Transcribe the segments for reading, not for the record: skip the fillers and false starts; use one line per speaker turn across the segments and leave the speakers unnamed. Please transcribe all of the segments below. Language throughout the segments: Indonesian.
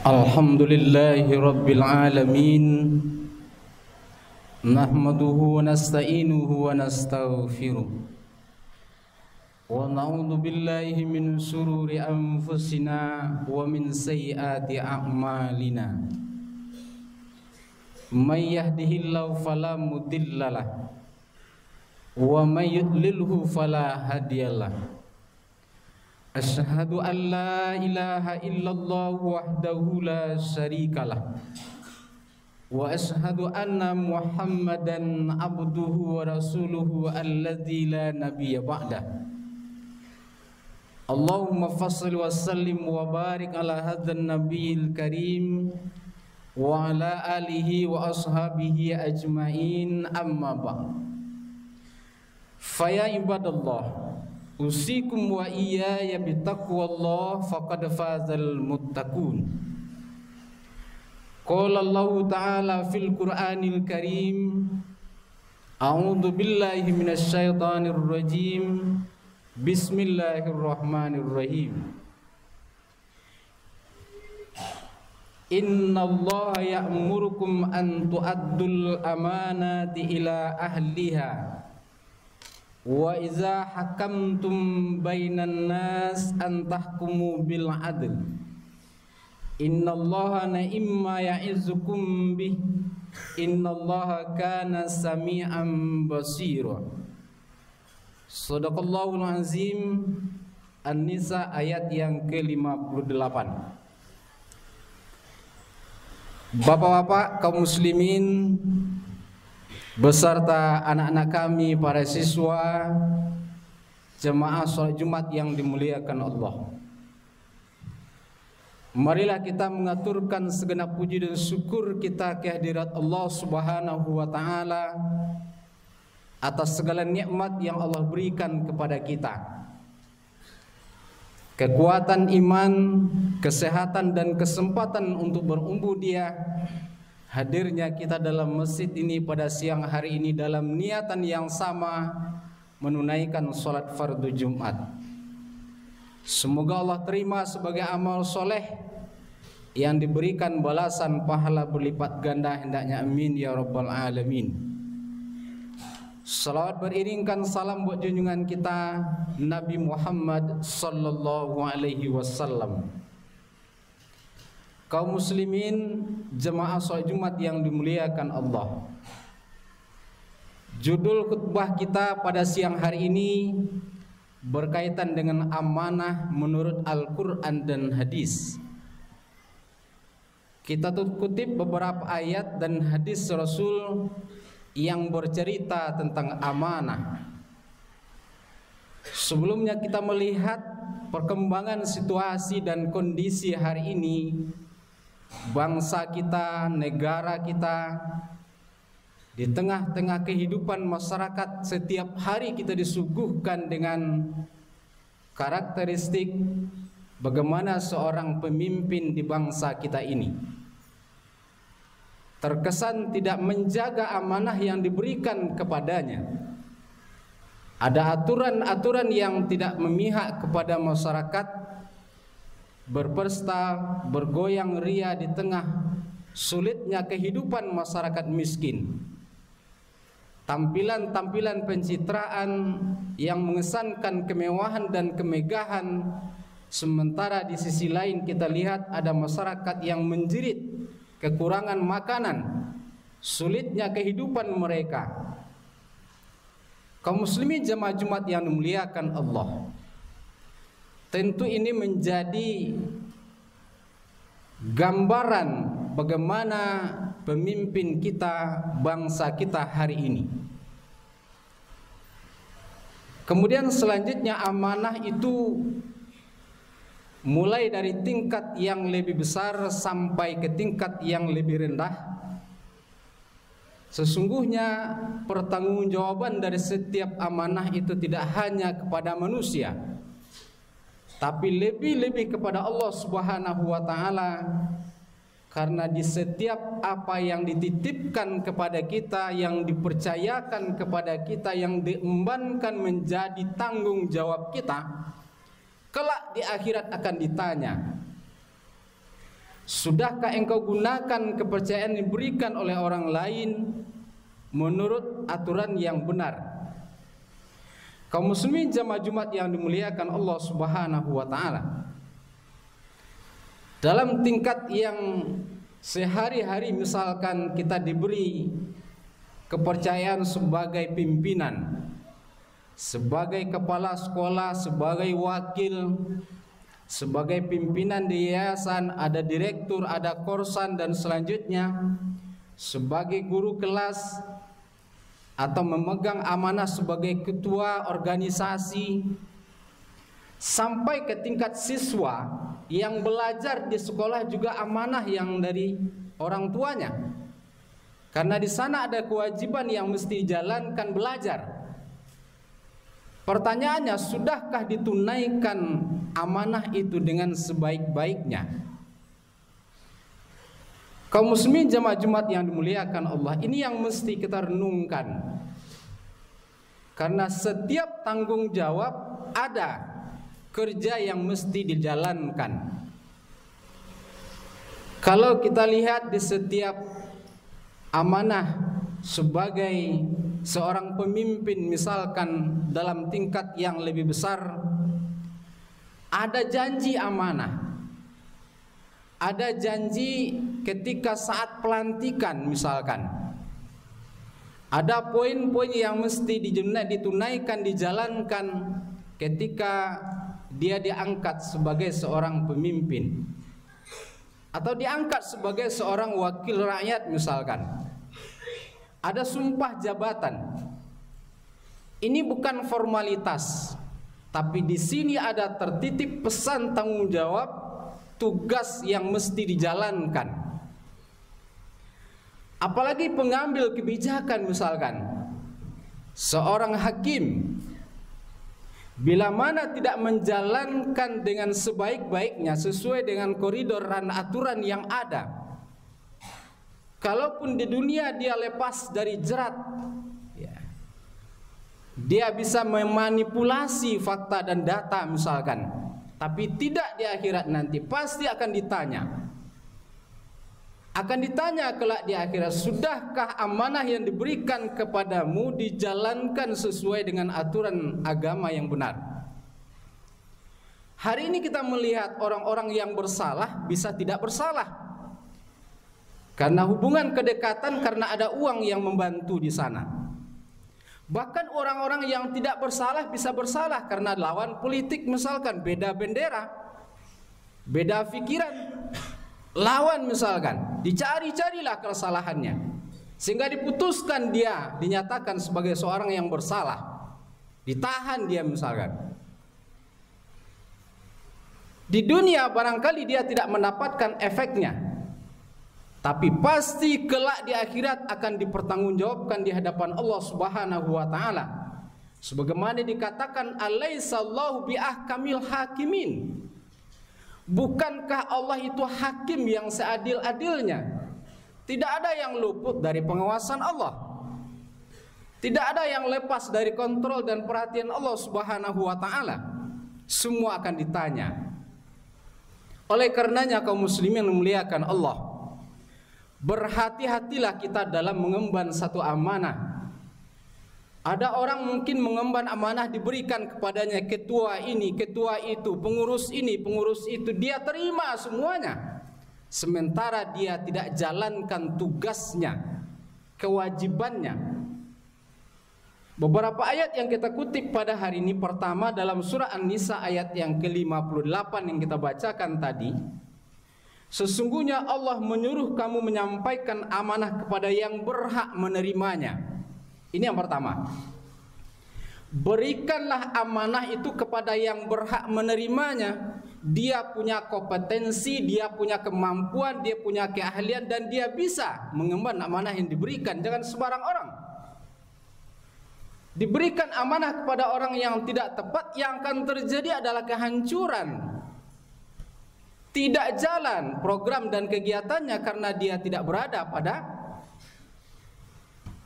Alhamdulillahi Rabbil Alamin. Nahmaduhu wa nasta'inuhu wa nastaghfiruh. Wa na'udzu billahi min shururi anfusina wa min sayyiati a'malina. May yahdihillahu fala mudhillalah wa may yudlilhu fala hadiyalah. Asyhadu an la ilaha illallah wahdahu la syarikalah wa asyhadu anna Muhammadan abduhu wa rasuluhu alladzi la nabiyya ba'dah. Allahumma fassalli wa sallim wa barik ala hadzal nabiyil karim wa ala alihi wa ashabihi ajmain, amma ba'd. Fa ya ibadallah, usikum wa iyaya bitaqwallah faqad fazal muttaqun. Qala Allah ta'ala fil Qur'anil Karim, a'udzu billahi minasy syaithanir rajim. Bismillahirrahmanirrahim. Innallaha ya'murukum an tu'addul amanati ila ahliha wa iza hakamtum bainan nas an tahkumu bil adl. Innallaha na'imma ya'izukum bih. Innallaha kana sami'an basira. Shadaqallahul azim. An-Nisa ayat yang ke-58. Bapak-bapak kaum muslimin beserta anak-anak kami, para siswa jemaah sholat Jumat yang dimuliakan Allah, marilah kita mengaturkan segenap puji dan syukur kita kehadirat Allah Subhanahu wa ta'ala atas segala nikmat yang Allah berikan kepada kita. Kekuatan iman, kesehatan dan kesempatan untuk berubudiyah. Hadirnya kita dalam masjid ini pada siang hari ini dalam niatan yang sama, menunaikan sholat fardu Jumat. Semoga Allah terima sebagai amal soleh yang diberikan balasan pahala berlipat ganda, hendaknya amin ya rabbal alamin. Salawat beriringkan salam buat junjungan kita Nabi Muhammad sallallahu alaihi wasallam. Kaum muslimin jemaah sholat Jumat yang dimuliakan Allah, judul khutbah kita pada siang hari ini berkaitan dengan amanah menurut Al-Quran dan hadis. Kita kutip beberapa ayat dan hadis Rasul yang bercerita tentang amanah. Sebelumnya kita melihat perkembangan situasi dan kondisi hari ini, bangsa kita, negara kita, di tengah-tengah kehidupan masyarakat. Setiap hari kita disuguhkan dengan karakteristik bagaimana seorang pemimpin di bangsa kita ini terkesan tidak menjaga amanah yang diberikan kepadanya. Ada aturan-aturan yang tidak memihak kepada masyarakat, berpesta, bergoyang ria di tengah sulitnya kehidupan masyarakat miskin. Tampilan-tampilan pencitraan yang mengesankan kemewahan dan kemegahan, sementara di sisi lain kita lihat ada masyarakat yang menjerit kekurangan makanan, sulitnya kehidupan mereka. Kaum muslimin jemaah Jumat yang dimuliakan Allah, tentu ini menjadi gambaran bagaimana pemimpin kita, bangsa kita hari ini. Kemudian selanjutnya amanah itu mulai dari tingkat yang lebih besar sampai ke tingkat yang lebih rendah. Sesungguhnya pertanggungjawaban dari setiap amanah itu tidak hanya kepada manusia, tapi lebih-lebih kepada Allah Subhanahu wa ta'ala. Karena di setiap apa yang dititipkan kepada kita, yang dipercayakan kepada kita, yang diembankan menjadi tanggung jawab kita, kelak di akhirat akan ditanya. Sudahkah engkau gunakan kepercayaan yang diberikan oleh orang lain menurut aturan yang benar? Kaum muslimin jamaah Jumat yang dimuliakan Allah Subhanahu wa taala, dalam tingkat yang sehari-hari misalkan kita diberi kepercayaan sebagai pimpinan, sebagai kepala sekolah, sebagai wakil, sebagai pimpinan di yayasan, ada direktur, ada korsan dan selanjutnya, sebagai guru kelas, atau memegang amanah sebagai ketua organisasi, sampai ke tingkat siswa yang belajar di sekolah juga amanah yang dari orang tuanya, karena di sana ada kewajiban yang mesti dijalankan belajar. Pertanyaannya, sudahkah ditunaikan amanah itu dengan sebaik-baiknya? Kaum muslimin jamaah Jumat yang dimuliakan Allah, ini yang mesti kita renungkan. Karena setiap tanggung jawab ada kerja yang mesti dijalankan. Kalau kita lihat di setiap amanah sebagai seorang pemimpin, misalkan dalam tingkat yang lebih besar, ada janji amanah. Ada janji ketika saat pelantikan misalkan. Ada poin-poin yang mesti ditunaikan, dijalankan ketika dia diangkat sebagai seorang pemimpin, atau diangkat sebagai seorang wakil rakyat misalkan. Ada sumpah jabatan. Ini bukan formalitas, tapi di sini ada tertitip pesan tanggung jawab, tugas yang mesti dijalankan. Apalagi pengambil kebijakan misalkan, seorang hakim bila mana tidak menjalankan dengan sebaik-baiknya sesuai dengan koridor dan aturan yang ada, kalaupun di dunia dia lepas dari jerat, dia bisa memanipulasi fakta dan data misalkan, tapi tidak di akhirat nanti pasti akan ditanya. Akan ditanya kelak di akhirat, sudahkah amanah yang diberikan kepadamu dijalankan sesuai dengan aturan agama yang benar? Hari ini kita melihat orang-orang yang bersalah bisa tidak bersalah karena hubungan kedekatan, karena ada uang yang membantu di sana. Bahkan orang-orang yang tidak bersalah bisa bersalah karena lawan politik misalkan, beda bendera, beda pikiran, lawan misalkan, dicari-carilah kesalahannya sehingga diputuskan dia, dinyatakan sebagai seorang yang bersalah, ditahan dia misalkan. Di dunia barangkali dia tidak mendapatkan efeknya, tapi pasti kelak di akhirat akan dipertanggungjawabkan di hadapan Allah Subhanahu wa taala. Sebagaimana dikatakan, alaihissallahu biahkamil hakimin. Bukankah Allah itu hakim yang seadil-adilnya? Tidak ada yang luput dari pengawasan Allah. Tidak ada yang lepas dari kontrol dan perhatian Allah Subhanahu wa taala. Semua akan ditanya. Oleh karenanya kaum muslimin memuliakan Allah, berhati-hatilah kita dalam mengemban satu amanah. Ada orang mungkin mengemban amanah diberikan kepadanya ketua ini, ketua itu, pengurus ini, pengurus itu, dia terima semuanya. Sementara dia tidak jalankan tugasnya, kewajibannya. Beberapa ayat yang kita kutip pada hari ini, pertama dalam surah An-Nisa ayat yang ke-58 yang kita bacakan tadi. Sesungguhnya Allah menyuruh kamu menyampaikan amanah kepada yang berhak menerimanya. Ini yang pertama. Berikanlah amanah itu kepada yang berhak menerimanya. Dia punya kompetensi, dia punya kemampuan, dia punya keahlian, dan dia bisa mengemban amanah yang diberikan. Jangan sembarang orang. Diberikan amanah kepada orang yang tidak tepat, yang akan terjadi adalah kehancuran. Tidak jalan program dan kegiatannya karena dia tidak berada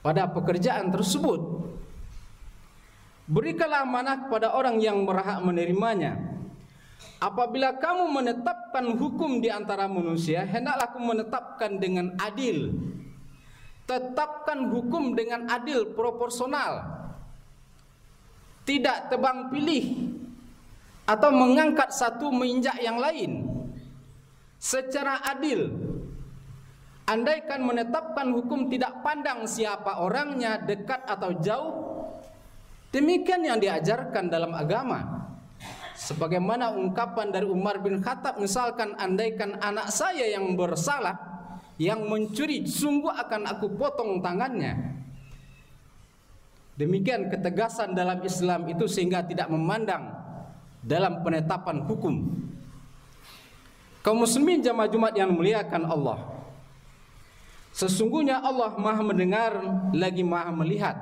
pada pekerjaan tersebut. Berikanlah amanah kepada orang yang berhak menerimanya. apabila kamu menetapkan hukum di antara manusia, hendaklah kamu menetapkan dengan adil. Tetapkan hukum dengan adil, proporsional, tidak tebang pilih atau mengangkat satu menginjak yang lain, secara adil. Andaikan menetapkan hukum tidak pandang siapa orangnya, dekat atau jauh, demikian yang diajarkan dalam agama. Sebagaimana ungkapan dari Umar bin Khattab, misalkan, andaikan anak saya yang bersalah, yang mencuri, sungguh akan aku potong tangannya. Demikian ketegasan dalam Islam itu, sehingga tidak memandang dalam penetapan hukum. Kaum muslimin jamaah Jumat yang muliakan Allah, sesungguhnya Allah Maha mendengar lagi Maha melihat.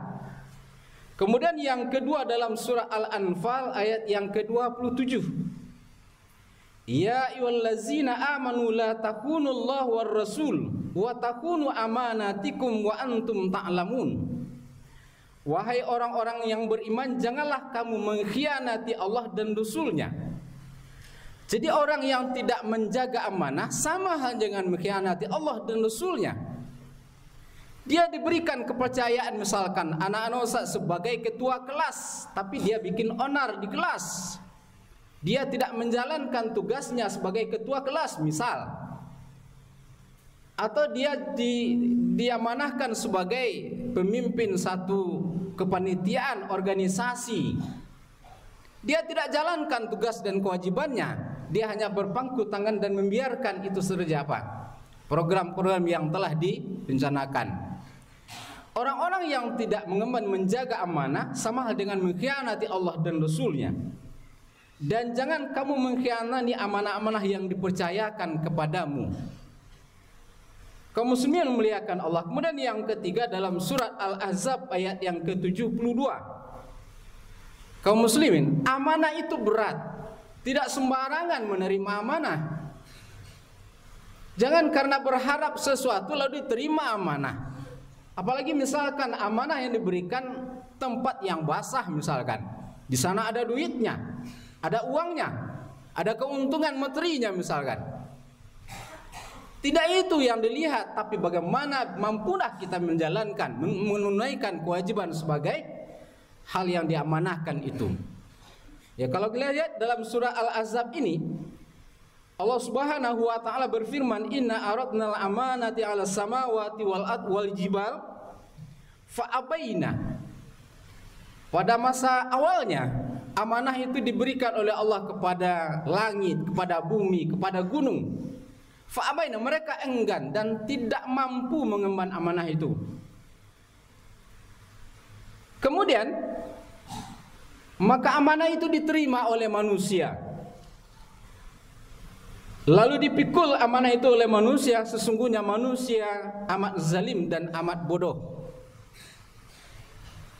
Kemudian yang kedua dalam surah Al-Anfal ayat yang ke-27, ya ayyuhallazina amanu la takhunullah war rasul wa takhunu amanatikum wa antum ta'lamun. Wahai orang-orang yang beriman, janganlah kamu mengkhianati Allah dan Rasulnya. Jadi orang yang tidak menjaga amanah sama halnya dengan mengkhianati Allah dan Rasulnya. Dia diberikan kepercayaan, misalkan anak-anak Ustaz sebagai ketua kelas, tapi dia bikin onar di kelas. Dia tidak menjalankan tugasnya sebagai ketua kelas, misal. Atau dia diamanahkan sebagai pemimpin satu kepanitiaan, organisasi. Dia tidak jalankan tugas dan kewajibannya. Dia hanya berpangku tangan dan membiarkan itu saja program-program yang telah direncanakan. Orang-orang yang tidak mengemban menjaga amanah sama hal dengan mengkhianati Allah dan Rasulnya. Dan jangan kamu mengkhianati amanah-amanah yang dipercayakan kepadamu. Kaum muslimin memuliakan Allah. Kemudian yang ketiga dalam surat Al-Ahzab ayat yang ke-72. Kaum muslimin, amanah itu berat. Tidak sembarangan menerima amanah. Jangan karena berharap sesuatu lalu diterima amanah. Apalagi misalkan amanah yang diberikan tempat yang basah, misalkan di sana ada duitnya, ada uangnya, ada keuntungan materinya misalkan. Tidak itu yang dilihat, tapi bagaimana mampukah kita menjalankan, menunaikan kewajiban sebagai hal yang diamanahkan itu. Ya, kalau kita lihat dalam surah Al-Ahzab ini, Allah Subhanahu wa taala berfirman, "Inna aradnal amanati 'alas samawati wal jibal fa abaina." Pada masa awalnya, amanah itu diberikan oleh Allah kepada langit, kepada bumi, kepada gunung. Fa abaina, mereka enggan dan tidak mampu mengemban amanah itu. Kemudian maka amanah itu diterima oleh manusia. Lalu dipikul amanah itu oleh manusia. Sesungguhnya manusia amat zalim dan amat bodoh.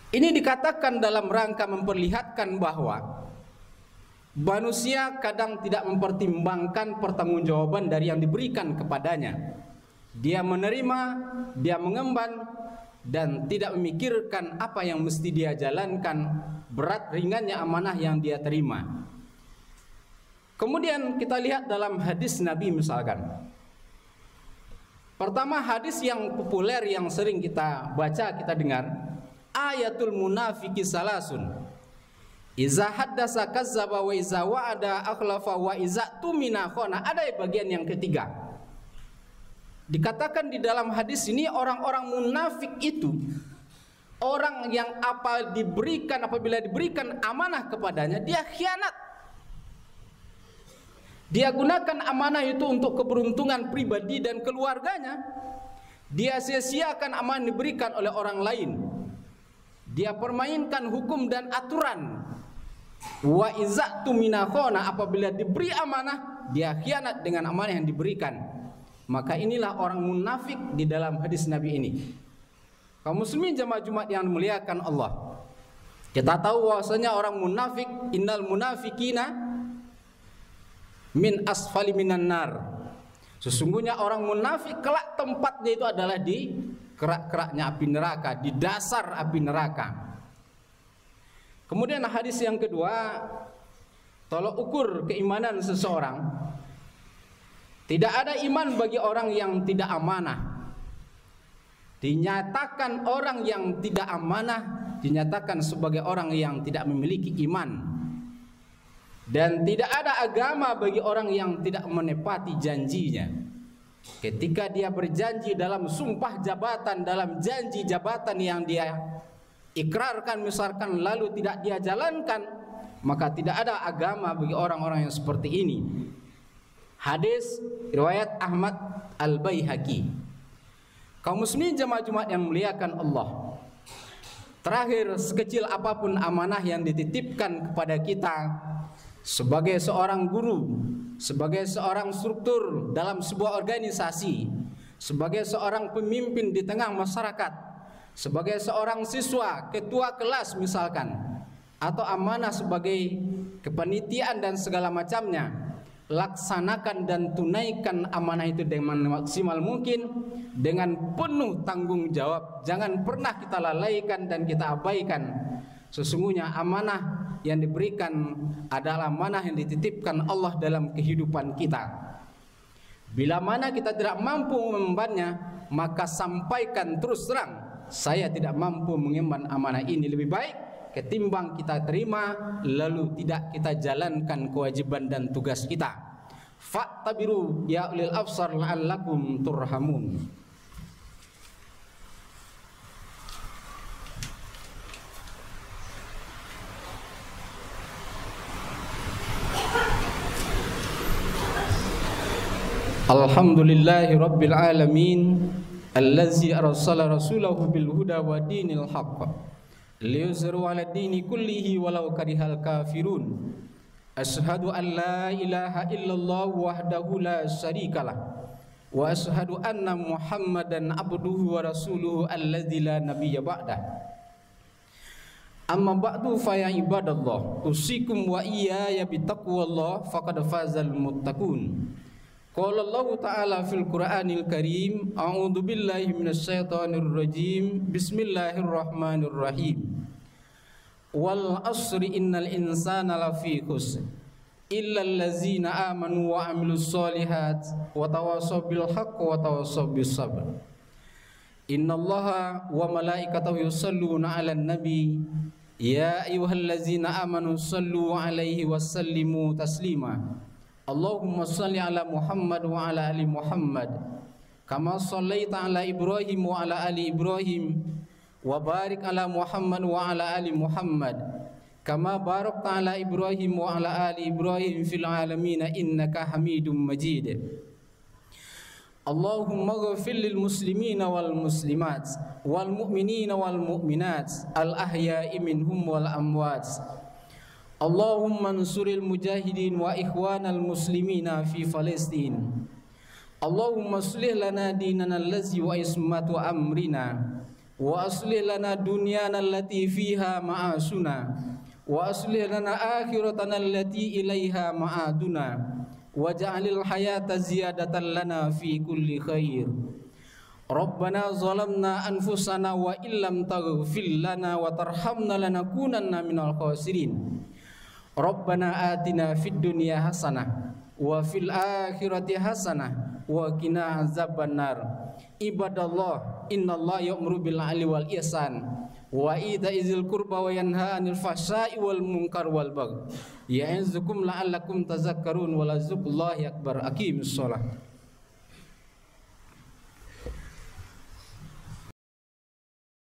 Ini dikatakan dalam rangka memperlihatkan bahwa manusia kadang tidak mempertimbangkan pertanggungjawaban dari yang diberikan kepadanya. Dia menerima, dia mengemban, dan tidak memikirkan apa yang mesti dia jalankan, berat ringannya amanah yang dia terima. Kemudian kita lihat dalam hadis Nabi misalkan. Pertama, hadis yang populer yang sering kita baca, kita dengar, ayatul munafiki salasun. Iza haddasa kazzaba wa iza wa'ada akhlafa wa iza tumina khana. Ada bagian yang ketiga. Dikatakan di dalam hadis ini, orang-orang munafik itu orang yang apabila diberikan amanah kepadanya, dia khianat. Dia gunakan amanah itu untuk keberuntungan pribadi dan keluarganya. Dia sia-siakan amanah diberikan oleh orang lain. Dia permainkan hukum dan aturan. Wa izatu minakhona, apabila diberi amanah, dia khianat dengan amanah yang diberikan. Maka inilah orang munafik di dalam hadis Nabi ini. Kaum muslimin jamaah Jumat yang dimuliakan Allah, kita tahu bahwasanya orang munafik, innal munafikina min asfali minan nar. Sesungguhnya orang munafik kelak tempatnya itu adalah di kerak-keraknya api neraka, di dasar api neraka. Kemudian hadis yang kedua, tolok ukur keimanan seseorang. Tidak ada iman bagi orang yang tidak amanah. Dinyatakan orang yang tidak amanah dinyatakan sebagai orang yang tidak memiliki iman. Dan tidak ada agama bagi orang yang tidak menepati janjinya. Ketika dia berjanji dalam sumpah jabatan, dalam janji jabatan yang dia ikrarkan misalkan lalu tidak dia jalankan, maka tidak ada agama bagi orang-orang yang seperti ini. Hadis riwayat Ahmad Al-Baihaqi. Kaum muslimin jemaah Jumat yang muliakan Allah, terakhir, sekecil apapun amanah yang dititipkan kepada kita sebagai seorang guru, sebagai seorang struktur dalam sebuah organisasi, sebagai seorang pemimpin di tengah masyarakat, sebagai seorang siswa, ketua kelas misalkan, atau amanah sebagai kepanitiaan dan segala macamnya, laksanakan dan tunaikan amanah itu dengan maksimal mungkin, dengan penuh tanggung jawab. Jangan pernah kita lalaikan dan kita abaikan. Sesungguhnya amanah yang diberikan adalah amanah yang dititipkan Allah dalam kehidupan kita. Bila mana kita tidak mampu mengembannya, maka sampaikan terus terang, saya tidak mampu mengemban amanah ini. Lebih baik ketimbang kita terima lalu tidak kita jalankan kewajiban dan tugas kita. Fa'tabiru ya ulil absar la'allakum turhamun. Alhamdulillahi rabbil alamin allazi arsala rasulahu bil huda wa dinil haqq liyuzhiru 'ala dini kullihi walau karihal kafirun. Asyhadu an la ilaha illallah wahdahu la syarikalah wa asyhadu anna Muhammadan abduhu wa rasuluhu alladzi la nabiyya ba'dah. Amma ba'du fa ya ibadallah, usikum wa iyaya bittaqwallah faqad fazal muttaqun. Qala Allah Ta'ala fil Qur'anil Karim, a'udzu billahi minasyaitonir rajim. Bismillahirrahmanirrahim. Wal asri innal insana lafi khusr illa allazina amanu wa amilus solihat wa tawassaw bil haqq wa tawassaw bis sabr. Innallaha wa malaikatahu yusalluna 'alan nabi ya ayyuhallazina amanu sallu 'alaihi wa sallimu taslima. Allahumma salli ala Muhammad wa ala ali Muhammad kama sallaita ala Ibrahim wa ala ali Ibrahim wa barik ala Muhammad wa ala ali Muhammad kama barakta ala Ibrahim wa ala ali Ibrahim fil alamin innaka Hamidum Majid. Allahumma ighfir lil muslimina wal muslimat wal mu'minina wal mu'minat al ahya'i minhum wal amwat. Allahumma ansuril mujahidin wa ikhwanal muslimina fi Palestin. Allahumma aslih lana dinana allazi wa ismatu amrina wa aslih lana dunyana allati fiha ma'asuna wa aslih lana akhiratana allati ilaiha ma'aduna waj'alil hayata ziyadatan lana fi kulli khair. Rabbana zalamna anfusana wa illam taghfir lana wa tarhamna lanakunanna minal khasirin. Rabbana atina fid dunya hasanah wa fil akhirati hasanah wa qina azabannar. Ibadallah, innallaha ya'muru bil 'adli wal ihsan wa ita'izil qurba wa yanha 'anil fahsya'i wal munkar wal baghi. Ya'izukum la'allakum tazakkarun wa lazuqullahi akbar. Aqimus shalah.